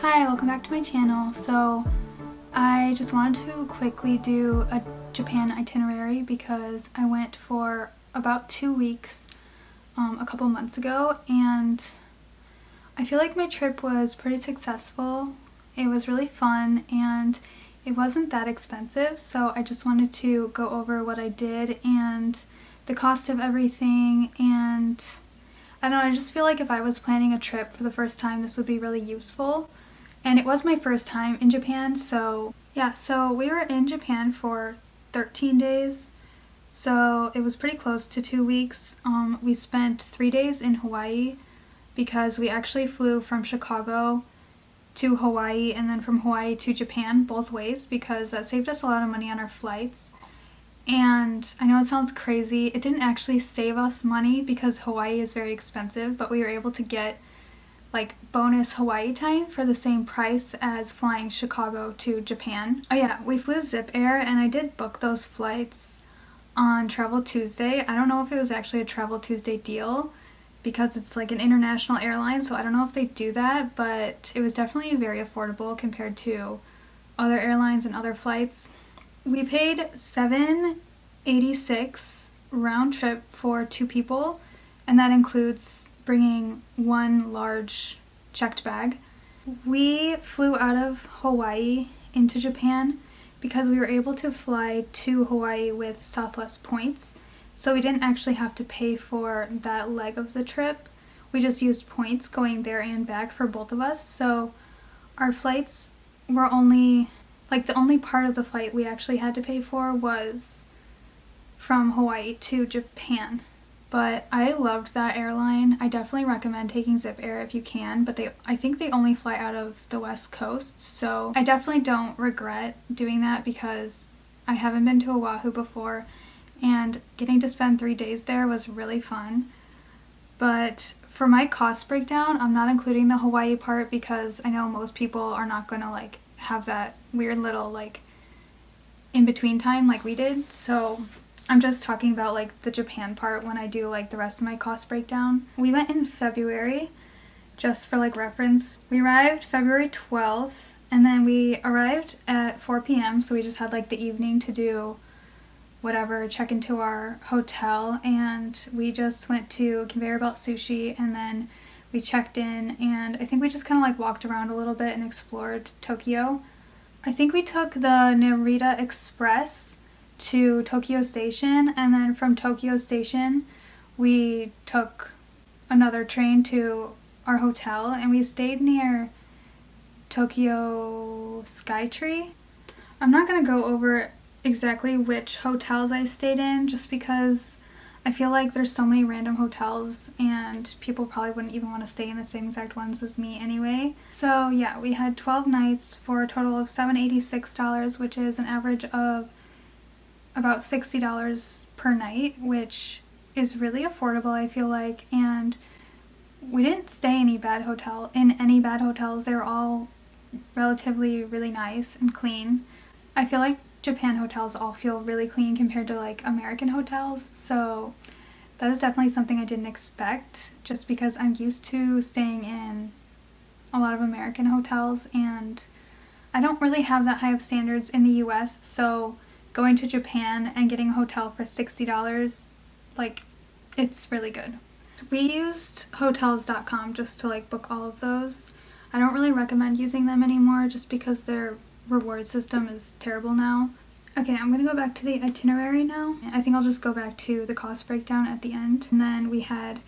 Hi, welcome back to my channel. So I just wanted to quickly do a Japan itinerary because I went for about 2 weeks a couple months ago, and I feel like my trip was pretty successful. It was really fun and it wasn't that expensive, so I just wanted to go over what I did and the cost of everything. And I don't know, I just feel like if I was planning a trip for the first time, this would be really useful. And it was my first time in Japan, so yeah, so we were in Japan for 13 days, so it was pretty close to 2 weeks. We spent 3 days in Hawaii because we actually flew from Chicago to Hawaii and then from Hawaii to Japan both ways, because that saved us a lot of money on our flights. And I know it sounds crazy, it didn't actually save us money because Hawaii is very expensive, but we were able to get like bonus Hawaii time for the same price as flying Chicago to Japan. Oh yeah, we flew Zip Air and I did book those flights on Travel Tuesday. I don't know if it was actually a Travel Tuesday deal because it's like an international airline, so I don't know if they do that, but it was definitely very affordable compared to other airlines and other flights. We paid $7.86 round trip for 2 people, and that includes bringing 1 large checked bag. We flew out of Hawaii into Japan because we were able to fly to Hawaii with Southwest points, so we didn't actually have to pay for that leg of the trip. We just used points going there and back for both of us, so our flights were only, like the only part of the flight we actually had to pay for was from Hawaii to Japan. But I loved that airline. I definitely recommend taking Zip Air if you can, but I think they only fly out of the West Coast, so I definitely don't regret doing that because I haven't been to Oahu before, and getting to spend 3 days there was really fun. But for my cost breakdown, I'm not including the Hawaii part because I know most people are not gonna like have that weird little like in-between time like we did, so I'm just talking about like the Japan part when I do like the rest of my cost breakdown. We went in February, just for like reference. We arrived February 12th, and then we arrived at 4 p.m. so we just had like the evening to do whatever, check into our hotel, and we just went to Conveyor Belt Sushi, and then we checked in, and I think we just kind of like walked around a little bit and explored Tokyo. I think we took the Narita Express to Tokyo Station, and then from Tokyo Station we took another train to our hotel, and we stayed near Tokyo Skytree. I'm not going to go over exactly which hotels I stayed in just because I feel like there's so many random hotels and people probably wouldn't even want to stay in the same exact ones as me anyway. So yeah, we had 12 nights for a total of $786, which is an average of about $60 per night, which is really affordable, I feel like. And we didn't stay in any bad hotels. They were all relatively really nice and clean. I feel like Japan hotels all feel really clean compared to like American hotels, so that is definitely something I didn't expect just because I'm used to staying in a lot of American hotels and I don't really have that high of standards in the US, so going to Japan and getting a hotel for $60, like, it's really good. We used hotels.com just to like book all of those. I don't really recommend using them anymore just because their reward system is terrible now. Okay, I'm gonna go back to the itinerary now. I think I'll just go back to the cost breakdown at the end. And then we had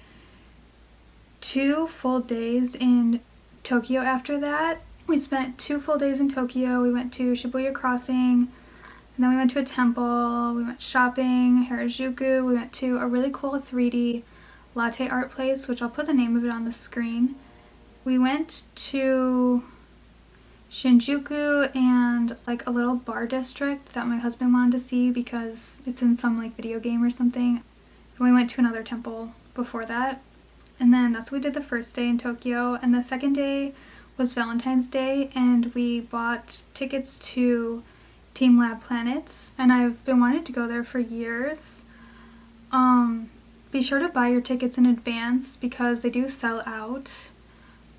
2 full days in Tokyo after that. We spent 2 full days in Tokyo. We went to Shibuya Crossing, and then we went to a temple, we went shopping, Harajuku, we went to a really cool 3D latte art place, which I'll put the name of it on the screen. We went to Shinjuku and like a little bar district that my husband wanted to see because it's in some like video game or something. And we went to another temple before that. And then that's what we did the first day in Tokyo. And the second day was Valentine's Day, and we bought tickets to Team Lab Planets, and I've been wanting to go there for years. Be sure to buy your tickets in advance because they do sell out.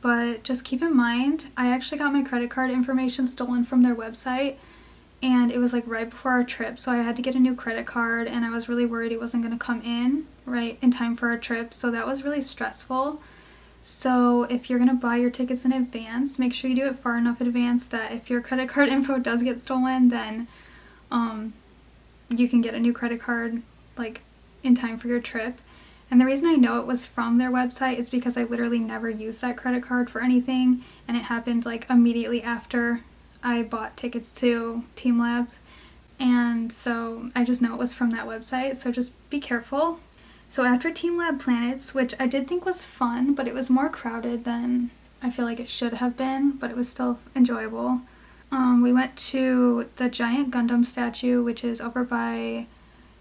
but just keep in mind, I actually got my credit card information stolen from their website, and it was like right before our trip, so I had to get a new credit card, and I was really worried it wasn't going to come in right in time for our trip, so that was really stressful. So if you're going to buy your tickets in advance, make sure you do it far enough in advance that if your credit card info does get stolen, then you can get a new credit card like in time for your trip. And the reason I know it was from their website is because I literally never used that credit card for anything, and it happened like immediately after I bought tickets to Team Lab, and so I just know it was from that website, so just be careful. So after Team Lab Planets, which I did think was fun, but it was more crowded than I feel like it should have been, but it was still enjoyable. We went to the giant Gundam statue, which is over by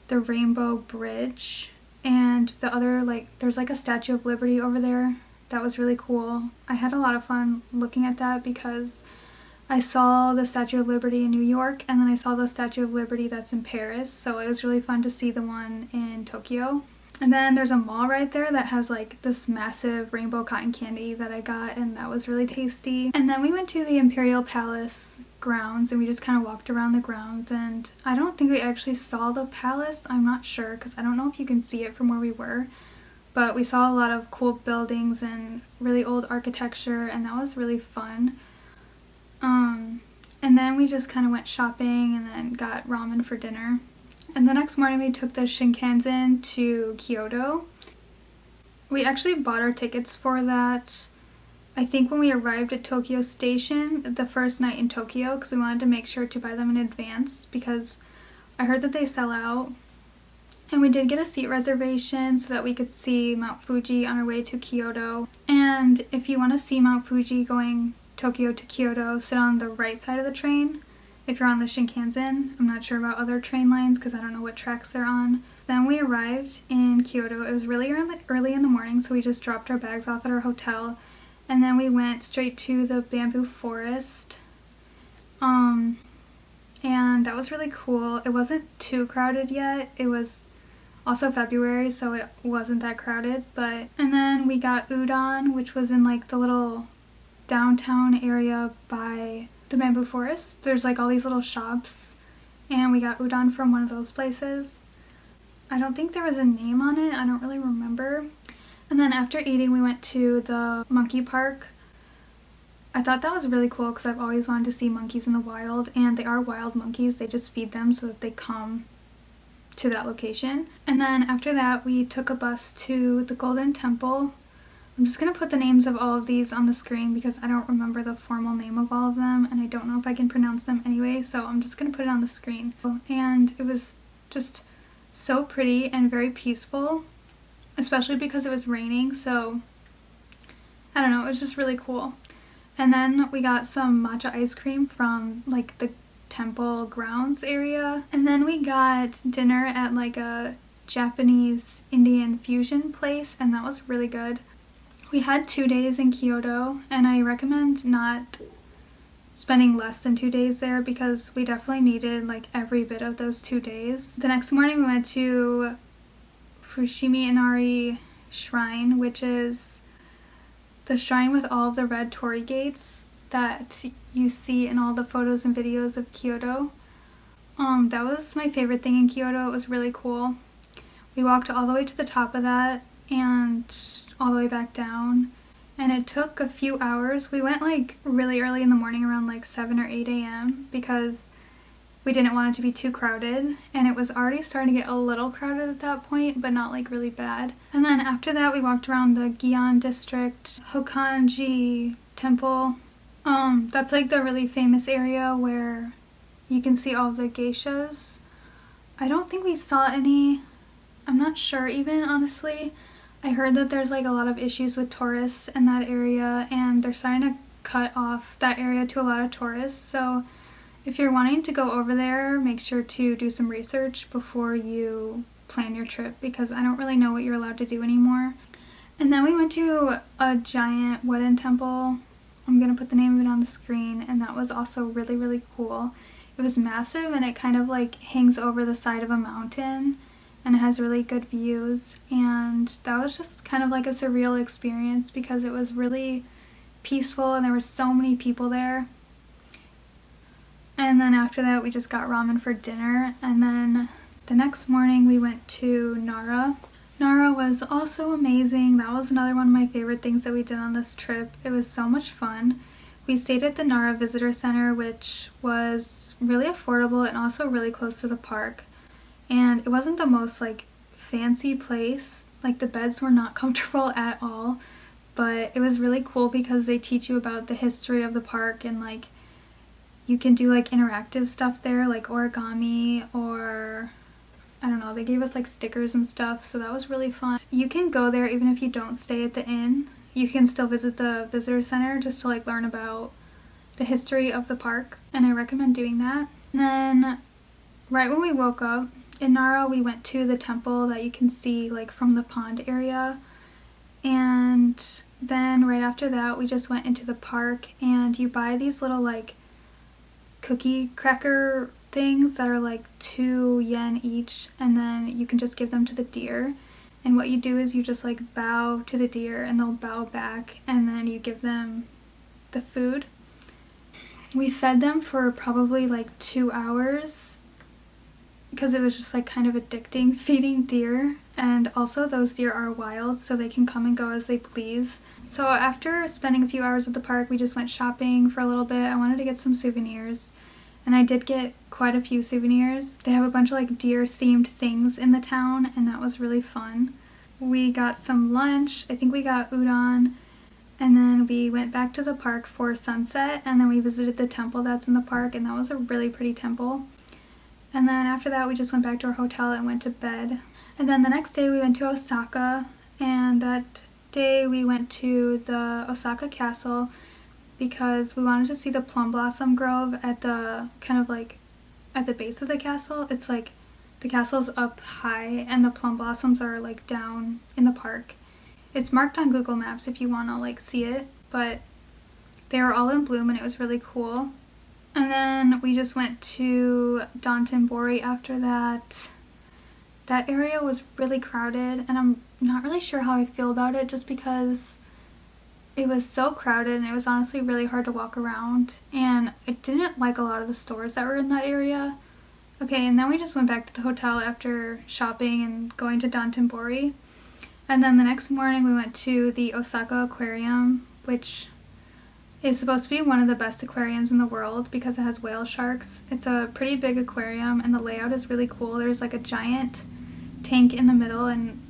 the Rainbow Bridge, and the other, like, there's like a Statue of Liberty over there. That was really cool. I had a lot of fun looking at that because I saw the Statue of Liberty in New York, and then I saw the Statue of Liberty that's in Paris, so it was really fun to see the one in Tokyo. And then there's a mall right there that has like this massive rainbow cotton candy that I got, and that was really tasty. And then we went to the Imperial Palace grounds, and we just kind of walked around the grounds, and I don't think we actually saw the palace. I'm not sure because I don't know if you can see it from where we were, but we saw a lot of cool buildings and really old architecture, and that was really fun. And then we just kind of went shopping and then got ramen for dinner. And the next morning we took the Shinkansen to Kyoto. We actually bought our tickets for that, I think when we arrived at Tokyo Station the first night in Tokyo, because we wanted to make sure to buy them in advance because I heard that they sell out. And we did get a seat reservation so that we could see Mount Fuji on our way to Kyoto. And if you want to see Mount Fuji going Tokyo to Kyoto, sit on the right side of the train if you're on the Shinkansen. I'm not sure about other train lines because I don't know what tracks they're on. Then we arrived in Kyoto. It was really early in the morning, so we just dropped our bags off at our hotel, and then we went straight to the bamboo forest. And that was really cool. It wasn't too crowded yet. It was also February, so it wasn't that crowded. And then we got udon, which was in like the little downtown area by the bamboo forest. There's like all these little shops, and we got udon from one of those places. I don't think there was a name on it. I don't really remember. And then after eating, we went to the monkey park. I thought that was really cool because I've always wanted to see monkeys in the wild, and they are wild monkeys. They just feed them so that they come to that location. And then after that, we took a bus to the Golden Temple. I'm just going to put the names of all of these on the screen because I don't remember the formal name of all of them, and I don't know if I can pronounce them anyway, so I'm just going to put it on the screen. And it was just so pretty and very peaceful, especially because it was raining, so I don't know, it was just really cool. And then we got some matcha ice cream from like the temple grounds area, and then we got dinner at like a Japanese Indian fusion place, and that was really good. We had 2 days in Kyoto, and I recommend not spending less than 2 days there because we definitely needed like every bit of those 2 days. The next morning we went to Fushimi Inari Shrine, which is the shrine with all of the red torii gates that you see in all the photos and videos of Kyoto. That was my favorite thing in Kyoto. It was really cool. We walked all the way to the top of that and all the way back down, and it took a few hours. We went like really early in the morning, around like 7 or 8 a.m. because we didn't want it to be too crowded, and it was already starting to get a little crowded at that point, but not like really bad. And then after that we walked around the Gion district, Hokanji temple. That's like the really famous area where you can see all of the geishas. I don't think we saw any. I'm not sure even, honestly. I heard that there's like a lot of issues with tourists in that area, and they're starting to cut off that area to a lot of tourists. So if you're wanting to go over there, make sure to do some research before you plan your trip because I don't really know what you're allowed to do anymore. And then we went to a giant wooden temple. I'm going to put the name of it on the screen, and that was also really, really cool. It was massive, and it kind of like hangs over the side of a mountain, and it has really good views, and that was just kind of like a surreal experience because it was really peaceful and there were so many people there. And then after that we just got ramen for dinner, and then the next morning we went to Nara. Nara was also amazing. That was another one of my favorite things that we did on this trip. It was so much fun. We stayed at the Nara Visitor Center, which was really affordable and also really close to the park. And it wasn't the most like fancy place. Like the beds were not comfortable at all, but it was really cool because they teach you about the history of the park, and like you can do like interactive stuff there, like origami, or I don't know, they gave us like stickers and stuff, so that was really fun. You can go there even if you don't stay at the inn. You can still visit the visitor center just to like learn about the history of the park, and I recommend doing that. And then right when we woke up in Nara, we went to the temple that you can see like from the pond area, and then right after that we just went into the park, and you buy these little like cookie cracker things that are like 2 yen each, and then you can just give them to the deer. And what you do is you just like bow to the deer and they'll bow back, and then you give them the food. We fed them for probably like 2 hours because it was just like kind of addicting feeding deer, and also those deer are wild so they can come and go as they please. So after spending a few hours at the park, we just went shopping for a little bit. I wanted to get some souvenirs, and I did get quite a few souvenirs. They have a bunch of like deer themed things in the town, and that was really fun. We got some lunch. I think we got udon, and then we went back to the park for sunset, and then we visited the temple that's in the park, and that was a really pretty temple. And then after that we just went back to our hotel and went to bed. And then the next day we went to Osaka, and that day we went to the Osaka castle because we wanted to see the plum blossom grove at the kind of like at the base of the castle. It's like the castle's up high and the plum blossoms are like down in the park. It's marked on Google Maps if you want to like see it, but they were all in bloom and it was really cool. And then we just went to Downton after that. That area was really crowded, and I'm not really sure how I feel about it just because it was so crowded and it was honestly really hard to walk around, and I didn't like a lot of the stores that were in that area. Okay, and then we just went back to the hotel after shopping and going to Downton. And then the next morning we went to the Osaka Aquarium, which is supposed to be one of the best aquariums in the world because it has whale sharks. It's a pretty big aquarium and the layout is really cool. There's like a giant tank in the middle and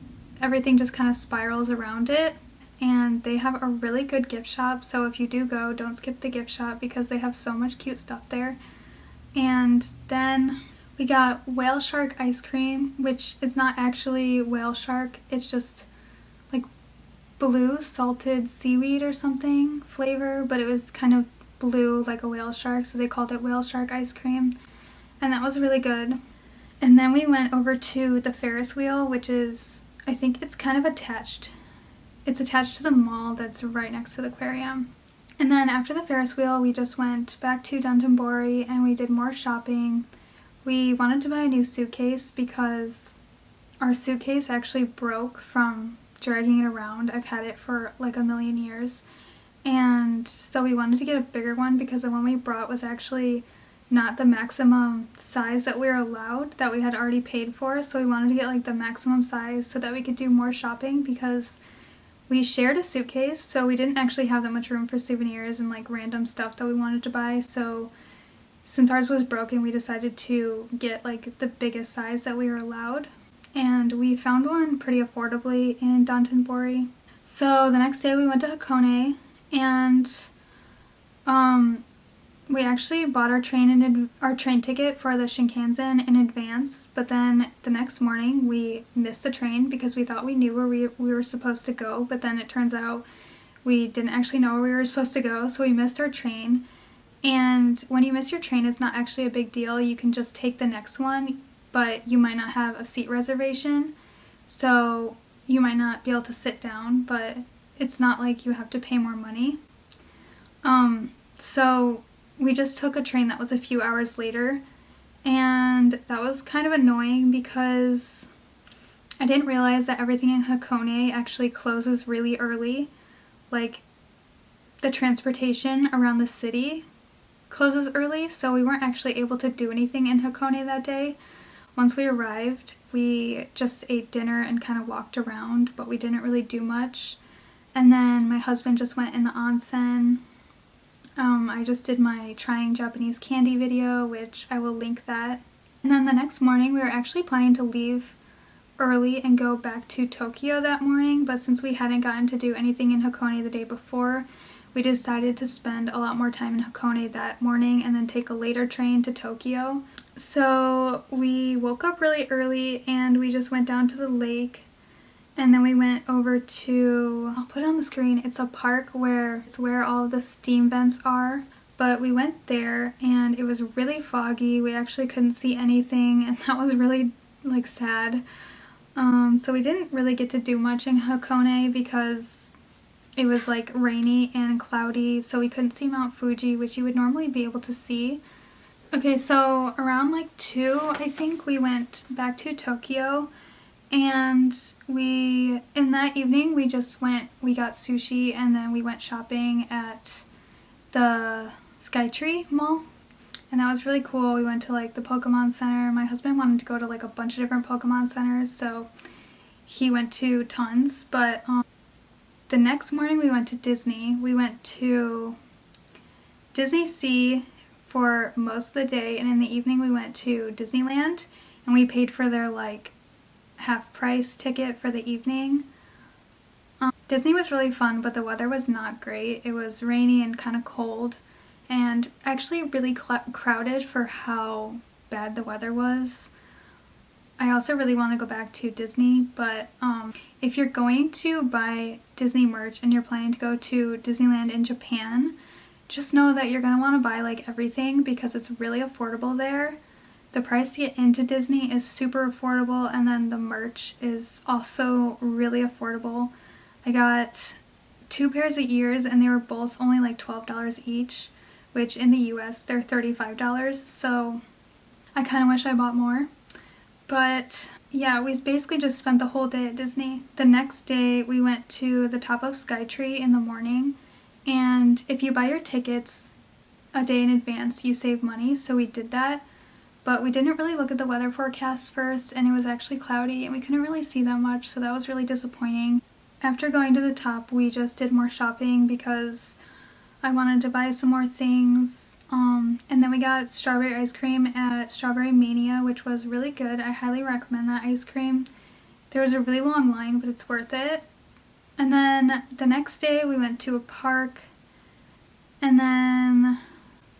everything just kind of spirals around it. And they have a really good gift shop, so if you do go, don't skip the gift shop because they have so much cute stuff there. And then we got whale shark ice cream, which is not actually whale shark, it's just like blue salted seaweed or something flavor, but it was kind of blue like a whale shark, so they called it whale shark ice cream, and that was really good. And then we went over to the Ferris wheel, which is, I think it's kind of attached. It's attached to the mall that's right next to the aquarium. And then after the Ferris wheel, we just went back to Downton and we did more shopping. We wanted to buy a new suitcase because our suitcase actually broke from dragging it around. I've had it for like a million years. And so we wanted to get a bigger one because the one we brought was actually not the maximum size that we were allowed, that we had already paid for. So we wanted to get like the maximum size so that we could do more shopping because we shared a suitcase, so we didn't actually have that much room for souvenirs and like random stuff that we wanted to buy. So since ours was broken, we decided to get like the biggest size that we were allowed. And we found one pretty affordably in Downton. So the next day we went to Hakone, and we actually bought our train ticket for the Shinkansen in advance, but then the next morning we missed the train because we thought we knew where we were supposed to go, but then it turns out we didn't actually know where we were supposed to go, so we missed our train. And when you miss your train, it's not actually a big deal. You can just take the next one, but you might not have a seat reservation, so you might not be able to sit down, but it's not like you have to pay more money. So we just took a train that was a few hours later, and that was kind of annoying because I didn't realize that everything in Hakone actually closes really early. Like, the transportation around the city closes early, so we weren't actually able to do anything in Hakone that day. Once we arrived, we just ate dinner and kind of walked around, but we didn't really do much. And then my husband just went in the onsen. I just did my trying Japanese candy video, which I will link that. And then the next morning, we were actually planning to leave early and go back to Tokyo that morning, but since we hadn't gotten to do anything in Hakone the day before, we decided to spend a lot more time in Hakone that morning and then take a later train to Tokyo. So we woke up really early and we just went down to the lake, and then we went over to, I'll put it on the screen, it's a park where it's where all of the steam vents are. But we went there and it was really foggy. We actually couldn't see anything, and that was really like sad. So we didn't really get to do much in Hakone because it was like rainy and cloudy, so we couldn't see Mount Fuji, which you would normally be able to see. Okay, so around like 2, I think, we went back to Tokyo, and in that evening, we got sushi, and then we went shopping at the Skytree Mall, and that was really cool. We went to like the Pokemon Center. My husband wanted to go to like a bunch of different Pokemon centers, so he went to tons, but the next morning we went to Disney. We went to Disney Sea for most of the day, and in the evening we went to Disneyland, and we paid for their like half price ticket for the evening. Disney was really fun, but the weather was not great. It was rainy and kind of cold, and actually really crowded for how bad the weather was. I also really want to go back to Disney, but if you're going to buy Disney merch and you're planning to go to Disneyland in Japan, just know that you're going to want to buy like everything because it's really affordable there. The price to get into Disney is super affordable, and then the merch is also really affordable. I got 2 pairs of ears and they were both only like $12 each, which in the US they're $35, so I kind of wish I bought more. But yeah, we basically just spent the whole day at Disney. The next day we went to the top of Skytree in the morning, and if you buy your tickets a day in advance, you save money, so we did that. But we didn't really look at the weather forecast first, and it was actually cloudy and we couldn't really see that much, so that was really disappointing. After going to the top, we just did more shopping because I wanted to buy some more things. And then we got strawberry ice cream at Strawberry Mania, which was really good. I highly recommend that ice cream. There was a really long line, but it's worth it. And then the next day we went to a park, and then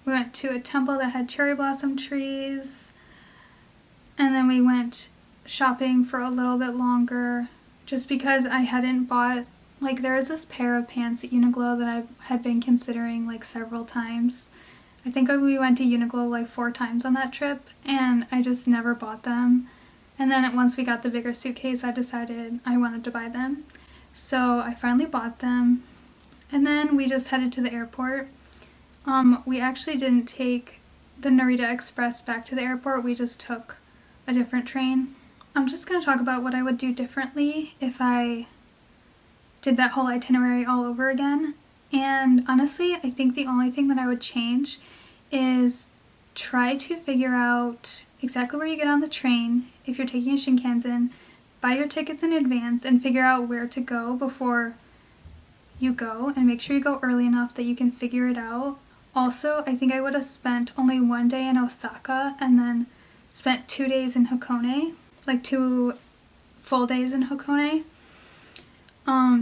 we went to a temple that had cherry blossom trees, and then we went shopping for a little bit longer just because I hadn't bought, like, there was this pair of pants at Uniqlo that I had been considering like several times. I think we went to Uniqlo like 4 times on that trip, and I just never bought them. And then once we got the bigger suitcase, I decided I wanted to buy them. So I finally bought them, and then we just headed to the airport. We actually didn't take the Narita Express back to the airport, we just took a different train. I'm just going to talk about what I would do differently if I did that whole itinerary all over again. And honestly, I think the only thing that I would change is try to figure out exactly where you get on the train if you're taking a Shinkansen, buy your tickets in advance, and figure out where to go before you go, and make sure you go early enough that you can figure it out. Also, I think I would have spent only 1 day in Osaka and then spent 2 days in Hakone, like 2 full days in Hakone.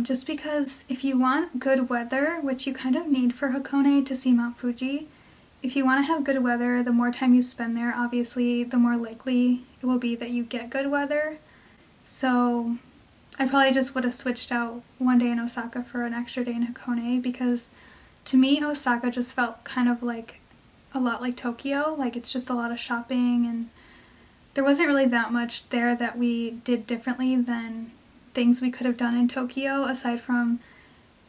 Just because if you want good weather, which you kind of need for Hakone to see Mount Fuji, if you want to have good weather, the more time you spend there, obviously, the more likely it will be that you get good weather. So I probably just would have switched out 1 day in Osaka for an extra day in Hakone, because to me, Osaka just felt kind of like a lot like Tokyo. Like, it's just a lot of shopping, and there wasn't really that much there that we did differently than things we could have done in Tokyo, aside from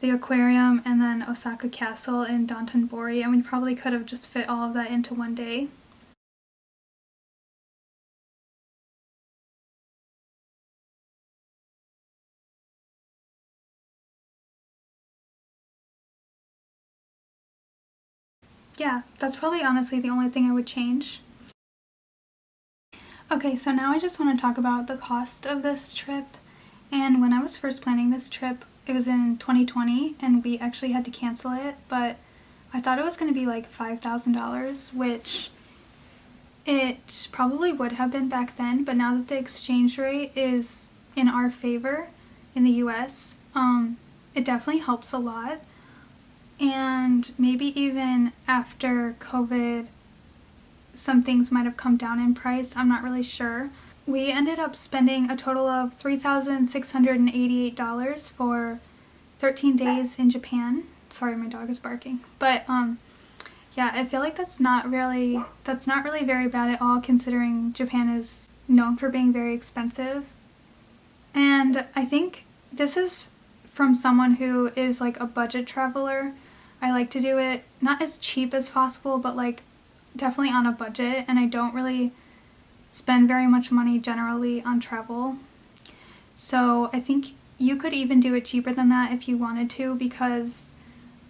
the aquarium and then Osaka Castle and Dotonbori, and we probably could have just fit all of that into 1 day. yeah, that's probably honestly the only thing I would change. Okay, so now I just want to talk about the cost of this trip. And when I was first planning this trip, it was in 2020 and we actually had to cancel it, but I thought it was going to be like $5,000, which it probably would have been back then, but now that the exchange rate is in our favor in the US, it definitely helps a lot. And maybe even after COVID, some things might have come down in price. I'm not really sure. We ended up spending a total of $3,688 for 13 days in Japan. Sorry, my dog is barking. But yeah, I feel like that's not really very bad at all, considering Japan is known for being very expensive. And I think this is from someone who is like a budget traveler. I like to do it not as cheap as possible, but like definitely on a budget, and I don't really spend very much money generally on travel. So I think you could even do it cheaper than that if you wanted to, because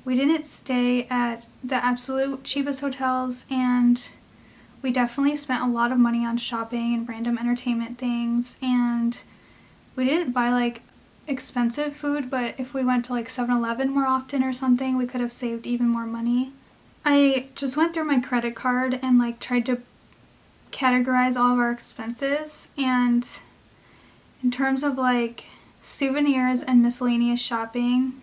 we didn't stay at the absolute cheapest hotels, and we definitely spent a lot of money on shopping and random entertainment things, and we didn't buy like expensive food, but if we went to like 7-Eleven more often or something, we could have saved even more money. I just went through my credit card and like tried to categorize all of our expenses, and in terms of like souvenirs and miscellaneous shopping,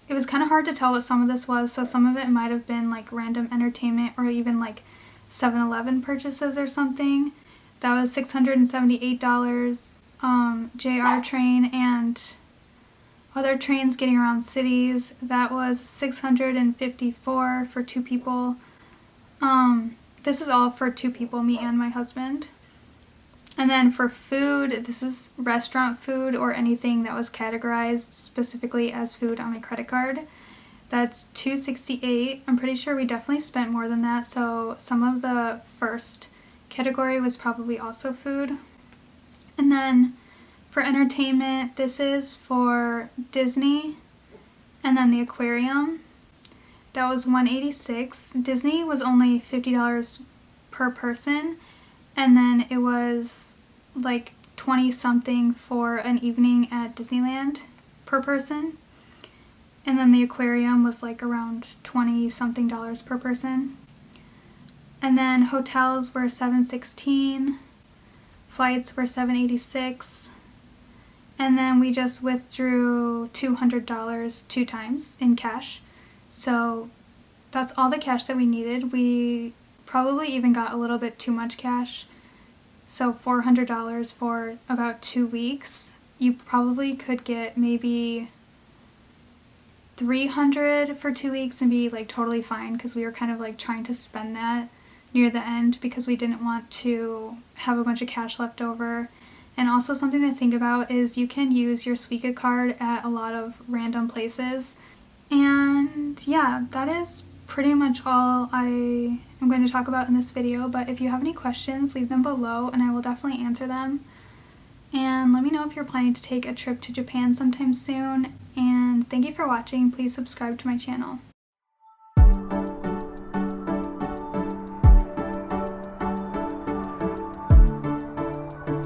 it was kind of hard to tell what some of this was, so some of it might have been like random entertainment or even like 7-Eleven purchases or something. That was $678. JR train and other trains getting around cities, that was $654 for 2 people. This is all for 2 people, me and my husband. And then for food, this is restaurant food or anything that was categorized specifically as food on my credit card. That's $268. I'm pretty sure we definitely spent more than that, so some of the first category was probably also food. And then for entertainment, this is for Disney and then the aquarium. That was $186. Disney was only $50 per person, and then it was like 20 something for an evening at Disneyland per person. And then the aquarium was like around 20 something dollars per person. And then hotels were $716. Flights were $786. And then we just withdrew $200 2 times in cash. So that's all the cash that we needed. We probably even got a little bit too much cash. So $400 for about 2 weeks. You probably could get maybe $300 for 2 weeks and be like totally fine, because we were kind of like trying to spend that near the end because we didn't want to have a bunch of cash left over. And also something to think about is you can use your Suica card at a lot of random places. And yeah, that is pretty much all I am going to talk about in this video, but if you have any questions, leave them below and I will definitely answer them. And let me know if you're planning to take a trip to Japan sometime soon. And thank you for watching. Please subscribe to my channel.